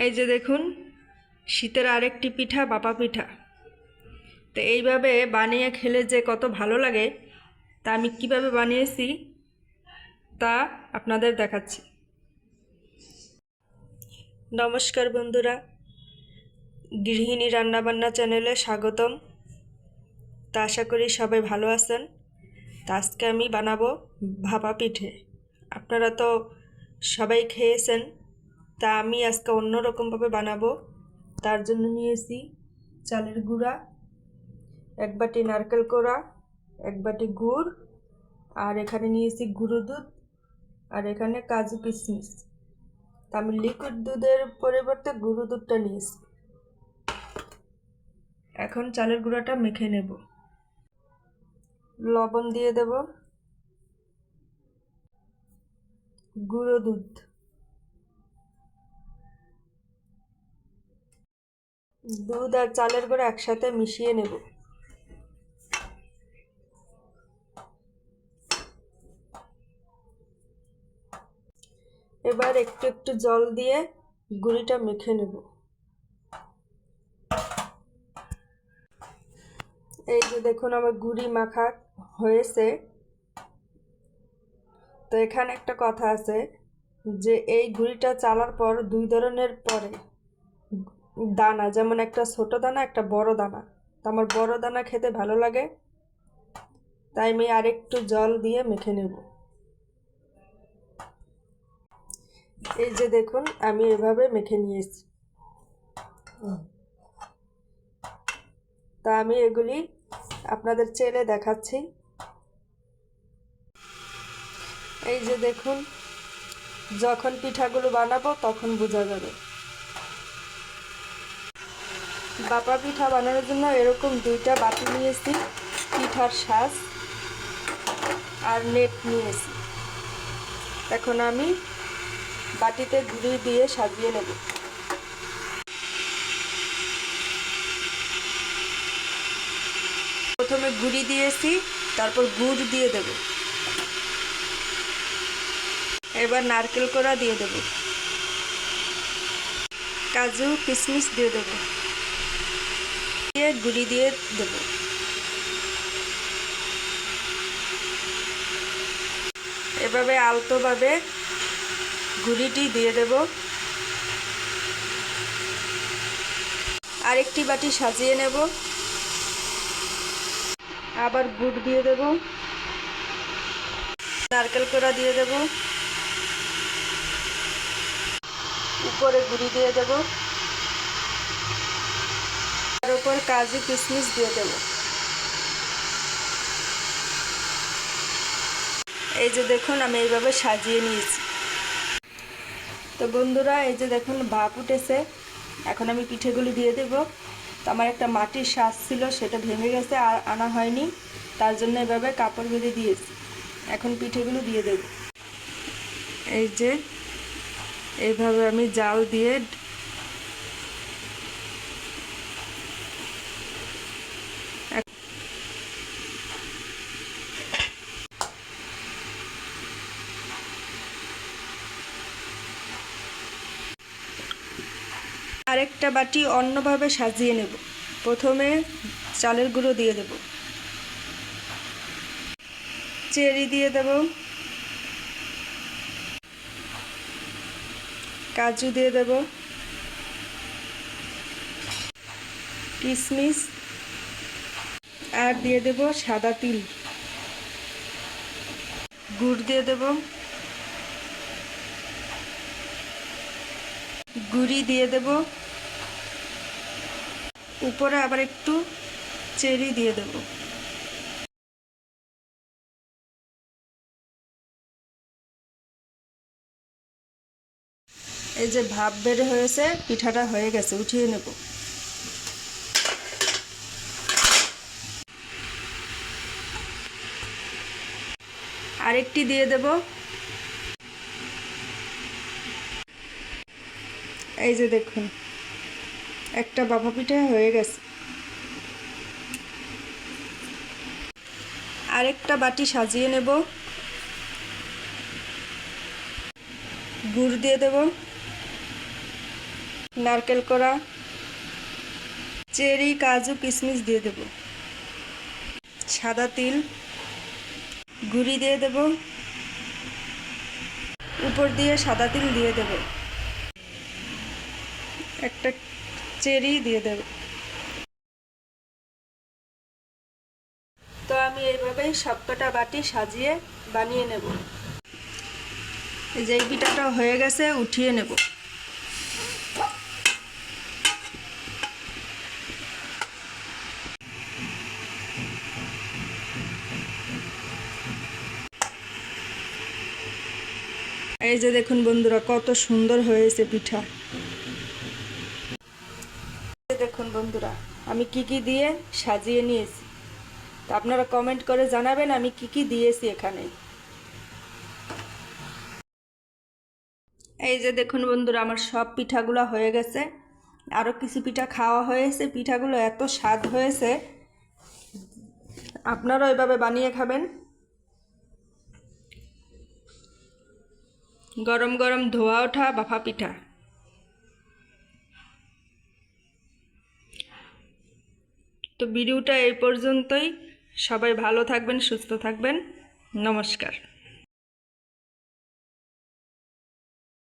এই যে দেখুন শীতের আরেকটি পিঠা ভাপা পিঠা। তো এইভাবে বানিয়ে খেলে যে কত ভালো লাগে তা আমি কিভাবে বানিয়েছি তা আপনাদের দেখাচ্ছি। নমস্কার বন্ধুরা, গৃহিণী রান্নাবান্না চ্যানেলে স্বাগতম। তা আশা করি সবাই ভালো আছেন। তা আজকে আমি বানাবো ভাপা পিঠে। আপনারা তো সবাই খেয়েছেন, তা আমি আজকে অন্যরকমভাবে বানাবো। তার জন্য নিয়েছি চালের গুঁড়া, এক বাটি নারকেল কোড়া, এক বাটি গুড়, আর এখানে নিয়েছি গুঁড়ো দুধ, আর এখানে কাজু কিশমিশ। তা আমি লিকুইড দুধের পরিবর্তে গুঁড়ো দুধটা নিয়েছি। এখন চালের গুঁড়াটা মেখে নেব। লবণ দিয়ে দেব, গুঁড়ো দুধ, দুধ আর চালের গুঁড়া একসাথে মিশিয়ে নেব। এবার একটু একটু জল দিয়ে গুঁড়িটা মেখে নেব। এই যে দেখুন আমার গুঁড়ি মাখা হয়েছে। তো এখানে একটা কথা আছে যে এই গুঁড়িটা চালার পর দুই ধরনের পরে দানা, যেমন একটা ছোট দানা একটা বড় দানা। তো আমার বড় দানা খেতে ভালো লাগে, তাই আমি আরেকটু জল দিয়ে মেখে নেব। এই যে দেখুন আমি এভাবে মেখে নিয়েছি। তা আমি এগুলি আপনাদের চেলে দেখাচ্ছি। এই যে দেখুন, যখন পিঠাগুলো বানাবো তখন বোঝা যাবে। ভাপা পিঠা বানানোর জন্য এরকম দুইটা বাটি নিয়েছি, পিঠার সাজ আর নেট নিয়েছি। এখন আমি বাটিতে গুঁড়ি দিয়ে সাজিয়ে নেব। প্রথমে গুঁড়ি দিয়েছি, তারপর গুড় দিয়ে দেব। এবার নারকেল কোড়া দিয়ে দেব, কাজু কিশমিশ দিয়ে দেব, দিয়ে গুঁড়ি দিয়ে দেব। এভাবে আলতোভাবে গুঁড়িটি দিয়ে দেব। আরেকটি বাটি সাজিয়ে নেব, আবার গুড় দিয়ে দেব, নারকেল কোড়া দিয়ে দেব, উপরে গুঁড়ি দিয়ে দেব, তার উপর কাজু কিশমিশ দিয়ে দেব। এই যে দেখুন আমি এইভাবে সাজিয়ে নিয়েছি। তো বন্ধুরা, এই যে দেখুন ভাপ উঠেছে। এখন আমি পিঠেগুলি দিয়ে দেব। তো আমার একটা মাটির সাজ ছিল, সেটা ভেঙে গেছে, আর আনা হয়নি, তার জন্য এভাবে কাপড় বেঁধে দিয়েছি। এখন পিঠেগুলো দিয়ে দেব। এই যে এইভাবে আমি জাল দিয়ে আরেকটা বাটি অন্যভাবে সাজিয়ে নেব। প্রথমে চালের গুঁড়ো দিয়ে দেব, চেরি দিয়ে দেব, কাজু দিয়ে দেব, কিশমিশ, আর দিয়ে দেব সাদা তিল, গুড় দিয়ে দেব, গুঁড়ি দিয়ে দেব, উপরে আবার একটু চেরি দিয়ে দেব। এই যে ভাপ বের হয়েছে, পিঠাটা হয়ে গেছে, উঠিয়ে নেব। আরেকটি দিয়ে দেব। এই যে দেখুন একটা ভাপা পিঠা হয়ে গেছে। আরেকটা বাটি সাজিয়ে নেব, গুড় দিয়ে দেব, নারকেল কোড়া, চেরি, কাজু, কিশমিশ দিয়ে দেব, সাদা তিল গুঁড়ি দিয়ে দেব, উপর দিয়ে সাদা তিল দিয়ে দেব, একটা চেরি দিয়ে দেব। তো আমি এইভাবেই সবকটা বাটি সাজিয়ে বানিয়ে নেব। এই যে পিঠাটা হয়ে গেছে, উঠিয়ে নেব। এই যে দেখুন বন্ধুরা, কত সুন্দর হয়েছে পিঠা। দেখুন বন্ধুরা, আমি কি কি দিয়ে সাজিয়ে নিয়েছি, তা আপনারা কমেন্ট করে জানাবেন আমি কি কি দিয়েছি এখানে। এই যে দেখুন বন্ধুরা, আমার সব পিঠাগুলো হয়ে গেছে। আরও কিছু পিঠা খাওয়া হয়েছে। পিঠাগুলো এত স্বাদ হয়েছে, আপনারাও এভাবে বানিয়ে খাবেন। গরম গরম ধোয়া ওঠা ভাপা পিঠা। তো ভিডিওটা এই পর্যন্তই। সবাই ভালো থাকবেন, সুস্থ থাকবেন। নমস্কার।